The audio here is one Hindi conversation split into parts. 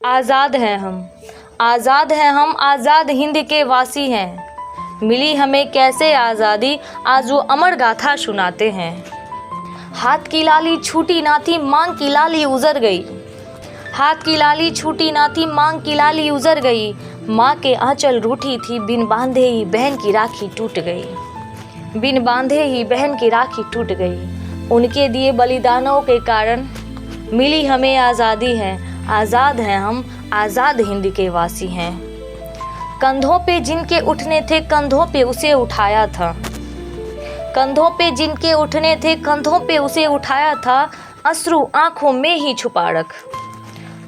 आज़ाद हैं हम, आज़ाद हैं हम, आज़ाद हिंद के वासी हैं। मिली हमें कैसे आज़ादी, आज वो अमर गाथा सुनाते हैं। हाथ की लाली छूटी ना थी, मांग की लाली उजर गई। हाथ की लाली छूटी ना थी, मांग की लाली उजर गई। माँ के आंचल रूठी थी, बिन बांधे ही बहन की राखी टूट गई। बिन बांधे ही बहन की राखी टूट गई। उनके दिए बलिदानों के कारण मिली हमें आज़ादी है। आज़ाद हैं हम, आज़ाद हिंद के वासी हैं। कंधों पे जिनके उठने थे, कंधों पे उसे उठाया था। कंधों पे जिनके उठने थे, कंधों पे उसे उठाया था। अश्रु आंखों में ही छुपा रख,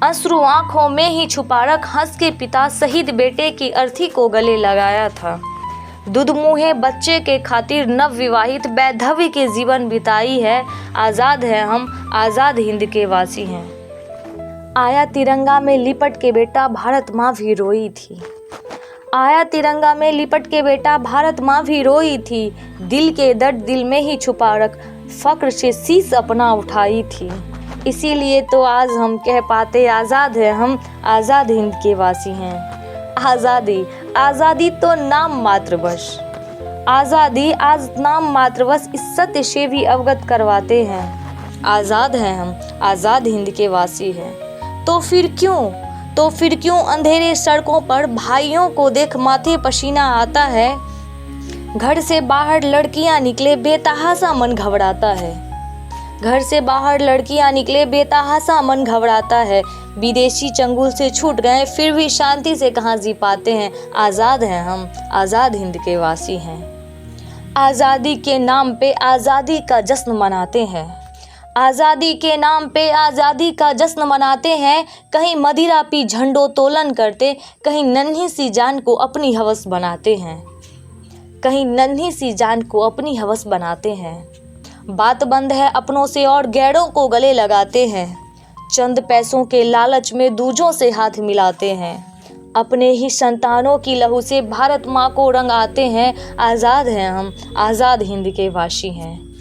अश्रु आंखों में ही छुपा रख। हंस के पिता शहीद बेटे की अर्थी को गले लगाया था। दुधमुहे बच्चे के खातिर नवविवाहित वैधव्य के जीवन बिताई है। आज़ाद है हम, आज़ाद हिंद के वासी हैं। आया तिरंगा में लिपट के बेटा, भारत माँ भी रोई थी। आया तिरंगा में लिपट के बेटा, भारत माँ भी रोई थी। दिल के दर्द दिल में ही छुपा रख, फक्र से शीश अपना उठाई थी। इसीलिए तो आज हम कह पाते, आज़ाद है हम, आज़ाद हिंद के वासी हैं। आज़ादी, आज़ादी तो नाम मात्र बस, आज़ादी आज नाम मात्र बस, इस सत्य से भी अवगत करवाते हैं। आज़ाद हैं हम, आज़ाद हिंद के वासी हैं। तो फिर क्यों अंधेरे सड़कों पर भाइयों को देख माथे पसीना आता है। घर से बाहर लड़कियां निकले, बेतहासा मन घबराता है। घर से बाहर लड़कियां निकले, बेतहासा मन घबराता है। विदेशी चंगुल से छूट गए, फिर भी शांति से कहाँ जी पाते हैं। आज़ाद हैं हम, आज़ाद हिंद के वासी हैं। आज़ादी के नाम पे आज़ादी का जश्न मनाते हैं। आज़ादी के नाम पे आज़ादी का जश्न मनाते हैं। कहीं मदिरा पी झंडोत्तोलन करते, कहीं नन्ही सी जान को अपनी हवस बनाते हैं। कहीं नन्ही सी जान को अपनी हवस बनाते हैं। बात बंद है अपनों से और गैरों को गले लगाते हैं। चंद पैसों के लालच में दूजों से हाथ मिलाते हैं। अपने ही संतानों की लहू से भारत माँ को रंग आते हैं। आज़ाद हैं हम, आज़ाद हिंद के वासी हैं।